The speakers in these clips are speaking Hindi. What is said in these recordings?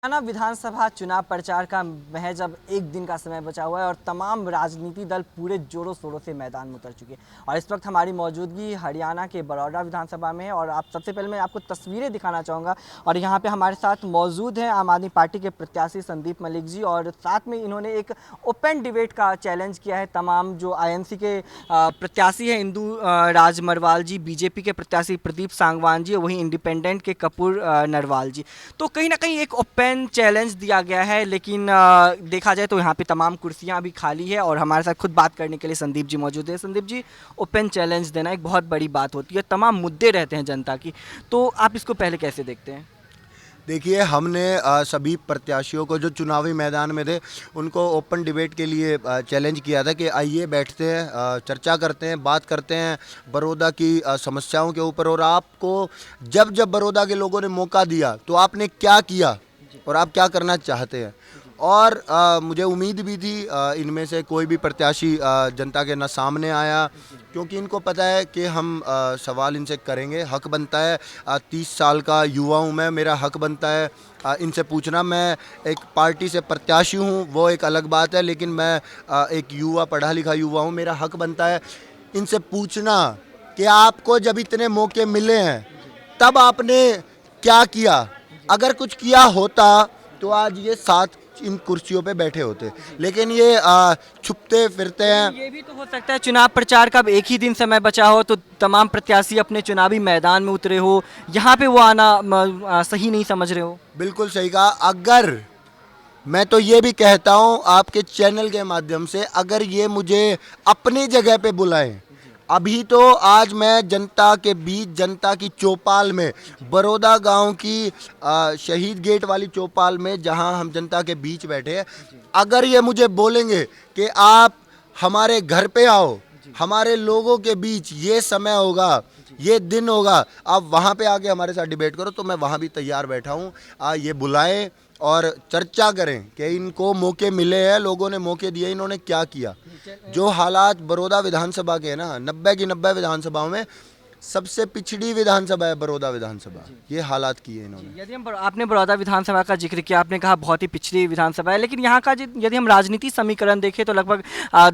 हरियाणा विधानसभा चुनाव प्रचार का महज अब एक दिन का समय बचा हुआ है और तमाम राजनीति दल पूरे जोरों शोरों से मैदान में उतर चुके हैं। और इस वक्त हमारी मौजूदगी हरियाणा के बड़ौदा विधानसभा में है और आप सबसे पहले मैं आपको तस्वीरें दिखाना चाहूँगा। और यहाँ पे हमारे साथ मौजूद हैं आम आदमी पार्टी के प्रत्याशी संदीप मलिक जी, और साथ में इन्होंने एक ओपन डिबेट का चैलेंज किया है तमाम जो आईएनसी के प्रत्याशी हैं, इंदू राज मरवाल जी, बीजेपी के प्रत्याशी प्रदीप सांगवान जी, वहीं इंडिपेंडेंट के कपूर नरवाल जी। तो कहीं ना कहीं एक ओपन चैलेंज दिया गया है, लेकिन देखा जाए तो यहाँ पे तमाम कुर्सियाँ अभी खाली है और हमारे साथ खुद बात करने के लिए संदीप जी मौजूद है। संदीप जी, ओपन चैलेंज देना एक बहुत बड़ी बात होती है, तमाम मुद्दे रहते हैं जनता की, तो आप इसको पहले कैसे देखते हैं? देखिए, हमने सभी प्रत्याशियों को जो चुनावी मैदान में थे उनको ओपन डिबेट के लिए चैलेंज किया था कि आइए बैठते हैं, चर्चा करते हैं, बात करते हैं बड़ौदा की समस्याओं के ऊपर। और आपको जब जब बड़ौदा के लोगों ने मौका दिया तो आपने क्या किया और आप क्या करना चाहते हैं। और मुझे उम्मीद भी थी इनमें से कोई भी प्रत्याशी जनता के ना सामने आया, क्योंकि इनको पता है कि हम सवाल इनसे करेंगे, हक बनता है। 30 साल का युवा हूँ मैं, मेरा हक बनता है इनसे पूछना। मैं एक पार्टी से प्रत्याशी हूँ, वो एक अलग बात है, लेकिन मैं एक युवा, पढ़ा लिखा युवा हूँ। मेरा हक बनता है इनसे पूछना कि आपको जब इतने मौके मिले हैं तब आपने क्या किया। अगर कुछ किया होता तो आज ये साथ इन कुर्सियों पे बैठे होते, लेकिन ये छुपते फिरते हैं। ये भी तो हो सकता है चुनाव प्रचार का अब एक ही दिन समय बचा हो तो तमाम प्रत्याशी अपने चुनावी मैदान में उतरे हो, यहाँ पे वो आना सही नहीं समझ रहे हो। बिल्कुल सही कहा। अगर मैं तो ये भी कहता हूँ आपके चैनल के माध्यम से, अगर ये मुझे अपनी जगह पे बुलाएं, अभी तो आज मैं जनता के बीच, जनता की चौपाल में, बड़ौदा गांव की शहीद गेट वाली चौपाल में, जहां हम जनता के बीच बैठे हैं, अगर ये मुझे बोलेंगे कि आप हमारे घर पे आओ, हमारे लोगों के बीच ये समय होगा, ये दिन होगा, आप वहां पे आके हमारे साथ डिबेट करो, तो मैं वहां भी तैयार बैठा हूं। ये बुलाएं और चर्चा करें कि इनको मौके मिले हैं, लोगों ने मौके दिए, इन्होंने क्या किया। जो हालात बड़ौदा विधानसभा के हैं ना, 90 की 90 विधानसभाओं में सबसे पिछड़ी विधानसभा है बड़ौदा विधानसभा। ये हालात किए इन्होंने। यदि हम आपने बड़ौदा विधानसभा का जिक्र किया, आपने कहा बहुत ही पिछड़ी विधानसभा है, लेकिन यहाँ का यदि हम राजनीति समीकरण देखें तो लगभग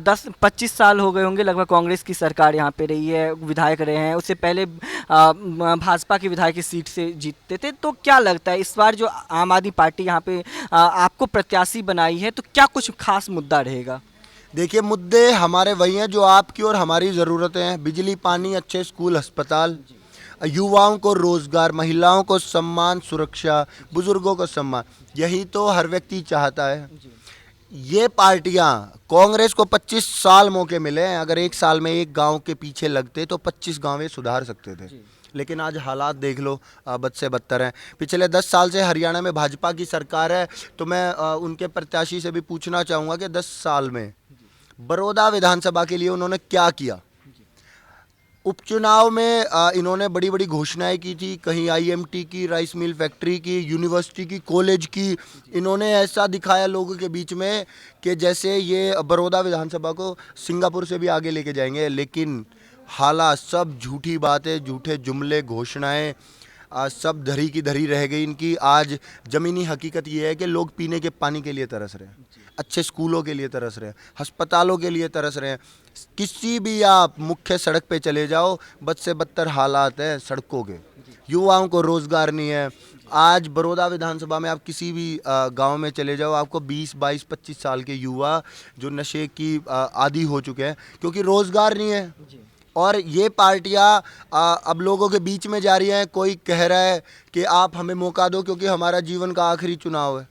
10-25 साल हो गए होंगे लगभग कांग्रेस की सरकार यहाँ पे रही है, विधायक रहे हैं। उससे पहले भाजपा के विधायक इस सीट से जीतते थे। तो क्या लगता है इस बार जो आम आदमी पार्टी यहाँ पे आपको प्रत्याशी बनाई है, तो क्या कुछ खास मुद्दा रहेगा? देखिए, मुद्दे हमारे वही हैं जो आपकी और हमारी ज़रूरतें हैं। बिजली, पानी, अच्छे स्कूल, अस्पताल, युवाओं को रोज़गार, महिलाओं को सम्मान, सुरक्षा, बुज़ुर्गों को सम्मान, यही तो हर व्यक्ति चाहता है। ये पार्टियां, कांग्रेस को 25 साल मौके मिले हैं। अगर एक साल में एक गांव के पीछे लगते तो 25 गांव ये सुधार सकते थे, लेकिन आज हालात देख लो, बद से बदतर हैं। पिछले 10 साल से हरियाणा में भाजपा की सरकार है, तो मैं उनके प्रत्याशी से भी पूछना चाहूँगा कि 10 साल में बड़ौदा विधानसभा के लिए उन्होंने क्या किया। उपचुनाव में इन्होंने बड़ी बड़ी घोषणाएं की थी, कहीं आईएमटी की, राइस मिल फैक्ट्री की, यूनिवर्सिटी की, कॉलेज की। इन्होंने ऐसा दिखाया लोगों के बीच में कि जैसे ये बड़ौदा विधानसभा को सिंगापुर से भी आगे लेके जाएंगे, लेकिन हालात सब झूठी बातें, झूठे जुमले, घोषणाएं सब धरी की धरी रह गई इनकी। आज ज़मीनी हकीकत ये है कि लोग पीने के पानी के लिए तरस रहे हैं, अच्छे स्कूलों के लिए तरस रहे हैं, अस्पतालों के लिए तरस रहे हैं। किसी भी आप मुख्य सड़क पे चले जाओ, बद से बदतर हालात हैं सड़कों के। युवाओं को रोज़गार नहीं है। आज बड़ौदा विधानसभा में आप किसी भी गांव में चले जाओ, आपको 20, 22, 25 साल के युवा जो नशे की आदी हो चुके हैं, क्योंकि रोज़गार नहीं है। और ये पार्टियां अब लोगों के बीच में जा रही हैं। कोई कह रहा है कि आप हमें मौका दो क्योंकि हमारा जीवन का आखिरी चुनाव है,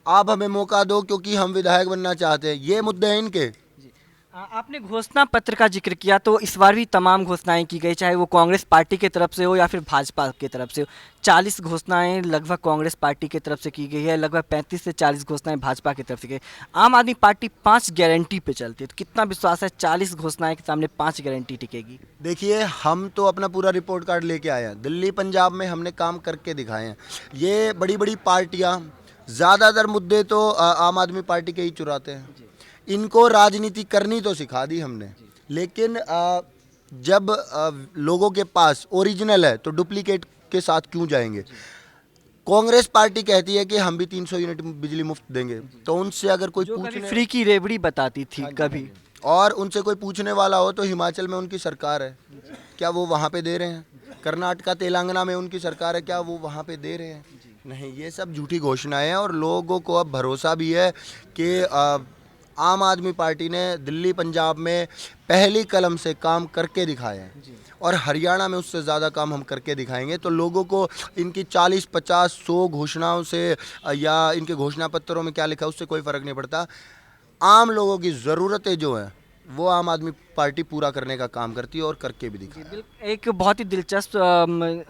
आप हमें मौका दो क्योंकि हम विधायक बनना चाहते हैं। ये मुद्दे हैं इनके। आपने घोषणा पत्र का जिक्र किया, तो इस बार भी तमाम घोषणाएं की गई, चाहे वो कांग्रेस पार्टी की तरफ से हो या फिर भाजपा की तरफ से हो। 40 घोषणाएं लगभग कांग्रेस पार्टी की तरफ से की गई है, लगभग 35 से 40 घोषणाएं भाजपा की तरफ से की गई। आम आदमी पार्टी 5 गारंटी पे चलती है, तो कितना विश्वास है 40 घोषणाएं के सामने 5 गारंटी टिकेगी? देखिए, हम तो अपना पूरा रिपोर्ट कार्ड लेके आए हैं। दिल्ली, पंजाब में हमने काम करके दिखाए हैं। ये बड़ी बड़ी पार्टियाँ ज़्यादातर मुद्दे तो आम आदमी पार्टी के ही चुराते हैं। इनको राजनीति करनी तो सिखा दी हमने, लेकिन जब लोगों के पास ओरिजिनल है तो डुप्लीकेट के साथ क्यों जाएंगे। कांग्रेस पार्टी कहती है कि हम भी 300 यूनिट बिजली मुफ्त देंगे, तो उनसे अगर कोई जो कभी पूछने फ्री की रेवड़ी बताती थी कभी। और उनसे कोई पूछने वाला हो तो हिमाचल में उनकी सरकार है, क्या वो वहाँ पे दे रहे हैं? कर्नाटका तेलंगाना में उनकी सरकार है, क्या वो वहाँ पे दे रहे हैं? नहीं, ये सब झूठी घोषणाएं हैं। और लोगों को अब भरोसा भी है कि आम आदमी पार्टी ने दिल्ली पंजाब में पहली कलम से काम करके दिखाए हैं और हरियाणा में उससे ज़्यादा काम हम करके दिखाएंगे। तो लोगों को इनकी 40, 50, 100 घोषणाओं से या इनके घोषणा पत्रों में क्या लिखा है उससे कोई फ़र्क नहीं पड़ता। आम लोगों की ज़रूरतें जो हैं वो आम आदमी पार्टी पूरा करने का काम करती है और करके भी दिखाई। एक बहुत ही दिलचस्प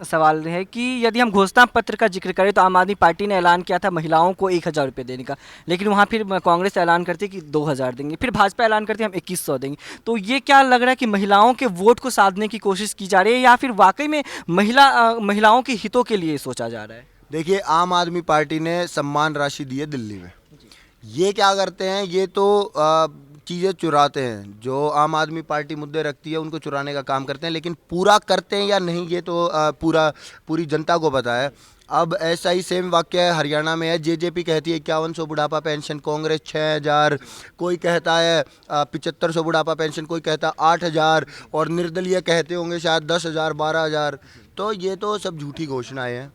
सवाल है कि यदि हम घोषणा पत्र का जिक्र करें तो आम आदमी पार्टी ने ऐलान किया था महिलाओं को 1,000 रुपये देने का, लेकिन वहाँ फिर कांग्रेस ऐलान करती है कि 2,000 देंगे, फिर भाजपा ऐलान करती है हम 2,100 देंगे। तो ये क्या लग रहा है कि महिलाओं के वोट को साधने की कोशिश की जा रही है या फिर वाकई में महिलाओं के हितों के लिए सोचा जा रहा है? देखिए, आम आदमी पार्टी ने सम्मान राशि दी है दिल्ली में। ये क्या करते हैं, ये तो चीज़ें चुराते हैं। जो आम आदमी पार्टी मुद्दे रखती है उनको चुराने का काम करते हैं, लेकिन पूरा करते हैं या नहीं ये तो पूरी जनता को पता है। अब ऐसा ही सेम वाक्य हरियाणा में है। जेजेपी कहती है 5100 बुढ़ापा पेंशन, कांग्रेस 6000, कोई कहता है 7500 बुढ़ापा पेंशन, कोई कहता है 8000 और निर्दलीय कहते होंगे शायद 10,000, 12,000। तो ये तो सब झूठी घोषणाएं हैं।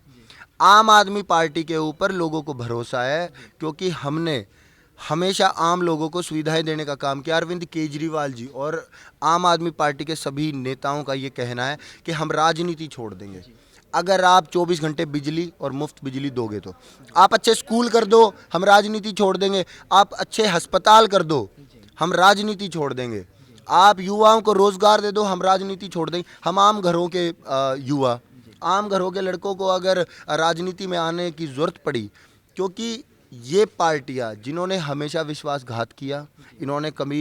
आम आदमी पार्टी के ऊपर लोगों को भरोसा है क्योंकि हमने हमेशा आम लोगों को सुविधाएं देने का काम किया। अरविंद केजरीवाल जी और आम आदमी पार्टी के सभी नेताओं का ये कहना है कि हम राजनीति छोड़ देंगे अगर आप 24 घंटे बिजली और मुफ्त बिजली दोगे। तो आप अच्छे स्कूल कर दो, हम राजनीति छोड़ देंगे। आप अच्छे अस्पताल कर दो, हम राजनीति छोड़ देंगे। आप युवाओं को रोज़गार दे दो, हम राजनीति छोड़ देंगे। हम आम घरों के युवा, आम घरों के लड़कों को अगर राजनीति में आने की ज़रूरत पड़ी, क्योंकि ये पार्टियां जिन्होंने हमेशा विश्वासघात किया, इन्होंने कभी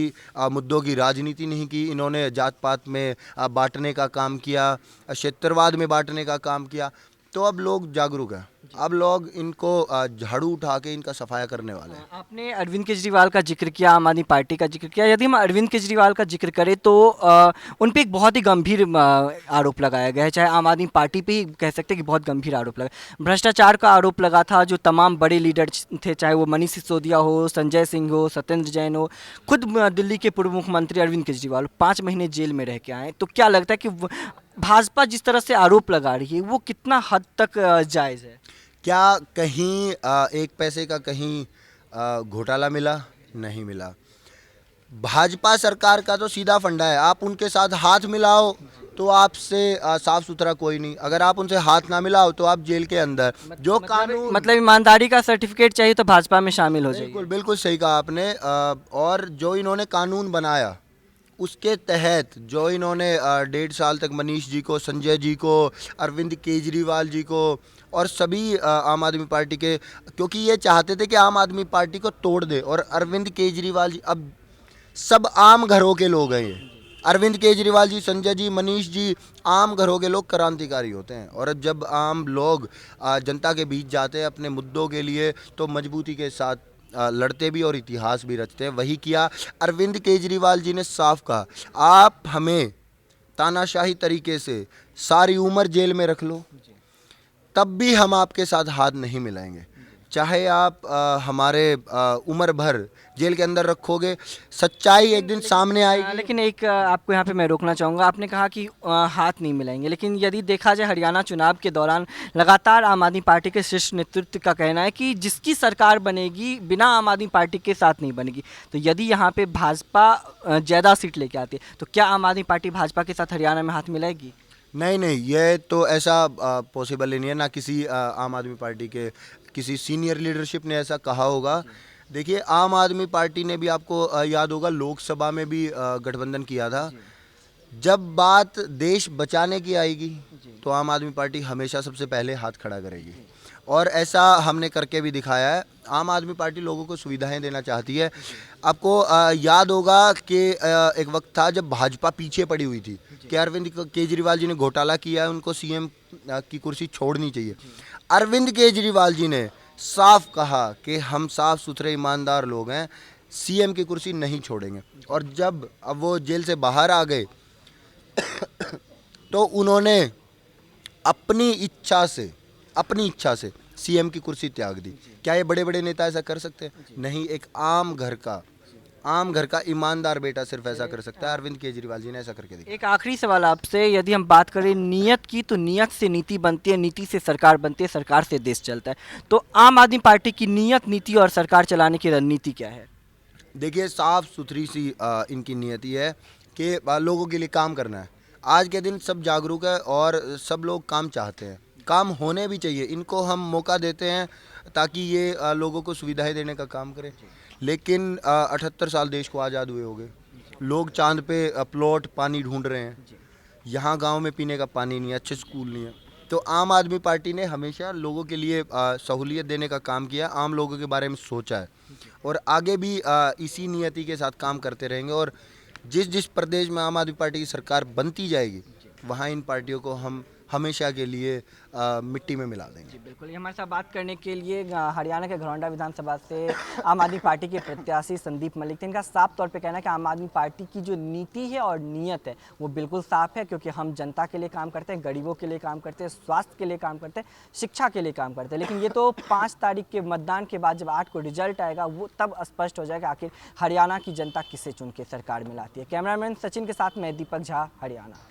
मुद्दों की राजनीति नहीं की, इन्होंने जात पात में बांटने का काम किया, क्षेत्रवाद में बांटने का काम किया। तो अब लोग जागरूक हैं, अब लोग इनको झाड़ू उठा के इनका सफाया करने वाले हैं। आपने अरविंद केजरीवाल का जिक्र किया, आम आदमी पार्टी का जिक्र किया। यदि हम अरविंद केजरीवाल का जिक्र करें तो उन पे एक बहुत ही गंभीर आरोप लगाया गया है, चाहे आम आदमी पार्टी पे ही कह सकते हैं कि बहुत गंभीर आरोप लगा। भ्रष्टाचार का आरोप लगा था, जो तमाम बड़े लीडर थे, चाहे वो मनीष सिसोदिया हो, संजय सिंह हो, सत्येंद्र जैन हो, खुद दिल्ली के पूर्व मुख्यमंत्री अरविंद केजरीवाल 5 महीने जेल में रह के आए। तो क्या लगता है कि भाजपा जिस तरह से आरोप लगा रही है वो कितना हद तक जायज़ है? क्या कहीं एक पैसे का कहीं घोटाला मिला? नहीं मिला। भाजपा सरकार का तो सीधा फंडा है, आप उनके साथ हाथ मिलाओ तो आपसे साफ सुथरा कोई नहीं, अगर आप उनसे हाथ ना मिलाओ तो आप जेल के अंदर। जो कानून मतलब ईमानदारी का सर्टिफिकेट चाहिए तो भाजपा में शामिल हो जाइए। बिल्कुल बिल्कुल सही कहा आपने। और जो इन्होंने कानून बनाया उसके तहत जो इन्होंने 1.5 साल तक मनीष जी को, संजय जी को, अरविंद केजरीवाल जी को और सभी आम आदमी पार्टी के, क्योंकि ये चाहते थे कि आम आदमी पार्टी को तोड़ दे। और अरविंद केजरीवाल जी अब सब आम घरों के लोग हैं। ये अरविंद केजरीवाल जी, संजय जी, मनीष जी आम घरों के लोग, क्रांतिकारी होते हैं। और जब आम लोग जनता के बीच जाते हैं अपने मुद्दों के लिए तो मजबूती के साथ लड़ते भी और इतिहास भी रचते हैं। वही किया अरविंद केजरीवाल जी ने। साफ कहा, आप हमें तानाशाही तरीके से सारी उम्र जेल में रख लो तब भी हम आपके साथ हाथ नहीं मिलाएंगे, चाहे आप हमारे उम्र भर जेल के अंदर रखोगे, सच्चाई एक दिन सामने आएगी। लेकिन एक आपको यहाँ पे मैं रोकना चाहूँगा। आपने कहा कि हाथ नहीं मिलाएंगे, लेकिन यदि देखा जाए हरियाणा चुनाव के दौरान लगातार आम आदमी पार्टी के शीर्ष नेतृत्व का कहना है कि जिसकी सरकार बनेगी बिना आम आदमी पार्टी के साथ नहीं बनेगी। तो यदि यहाँ पे भाजपा ज़्यादा सीट लेके आती है तो क्या आम आदमी पार्टी भाजपा के साथ हरियाणा में हाथ मिलाएगी? नहीं नहीं, ये तो ऐसा पॉसिबल ही नहीं है। ना किसी आम आदमी पार्टी के किसी सीनियर लीडरशिप ने ऐसा कहा होगा। देखिए, आम आदमी पार्टी ने भी, आपको याद होगा, लोकसभा में भी गठबंधन किया था। जब बात देश बचाने की आएगी तो आम आदमी पार्टी हमेशा सबसे पहले हाथ खड़ा करेगी और ऐसा हमने करके भी दिखाया है। आम आदमी पार्टी लोगों को सुविधाएं देना चाहती है। आपको याद होगा कि एक वक्त था जब भाजपा पीछे पड़ी हुई थी कि अरविंद केजरीवाल जी ने घोटाला किया है, उनको सीएम की कुर्सी छोड़नी चाहिए। अरविंद केजरीवाल जी ने साफ कहा कि हम साफ सुथरे ईमानदार लोग हैं, सीएम की कुर्सी नहीं छोड़ेंगे। और जब अब वो जेल से बाहर आ गए तो उन्होंने अपनी इच्छा से सीएम की कुर्सी त्याग दी। क्या ये बड़े बड़े नेता ऐसा कर सकते हैं? नहीं, एक आम घर का ईमानदार बेटा सिर्फ ऐसा कर सकता है। अरविंद केजरीवाल जी ने ऐसा करके दिखाया। एक आखिरी सवाल आपसे, यदि हम बात करें नीयत की, तो नीयत से नीति बनती है, नीति से सरकार बनती है, सरकार से देश चलता है। तो आम आदमी पार्टी की नीयत, नीति और सरकार चलाने की रणनीति क्या है? देखिए, साफ सुथरी सी इनकी नियति है कि लोगों के लिए काम करना है। आज के दिन सब जागरूक है और सब लोग काम चाहते हैं, काम होने भी चाहिए। इनको हम मौका देते हैं ताकि ये लोगों को सुविधाएं देने का काम करें। लेकिन 78 साल देश को आज़ाद हुए हो गए, लोग चांद पे प्लॉट पानी ढूंढ रहे हैं, यहाँ गांव में पीने का पानी नहीं है, अच्छे स्कूल नहीं है। तो आम आदमी पार्टी ने हमेशा लोगों के लिए सहूलियत देने का काम किया, आम लोगों के बारे में सोचा है और आगे भी इसी नियति के साथ काम करते रहेंगे। और जिस जिस प्रदेश में आम आदमी पार्टी की सरकार बनती जाएगी, वहाँ इन पार्टियों को हम हमेशा के लिए मिट्टी में मिला देंगे। जी बिल्कुल, ये हमारे साथ बात करने के लिए हरियाणा के घरौंडा विधानसभा से आम आदमी पार्टी के प्रत्याशी संदीप मलिक थे। इनका साफ तौर पे कहना है कि आम आदमी पार्टी की जो नीति है और नीयत है वो बिल्कुल साफ है, क्योंकि हम जनता के लिए काम करते हैं, गरीबों के लिए काम करते हैं, स्वास्थ्य के लिए काम करते हैं, शिक्षा के लिए काम करते हैं। लेकिन ये तो 5 तारीख के मतदान के बाद जब 8 को रिजल्ट आएगा वो तब स्पष्ट हो जाएगा आखिर हरियाणा की जनता किसे चुन के सरकार में लाती है। कैमरामैन सचिन के साथ मैं दीपक झा, हरियाणा।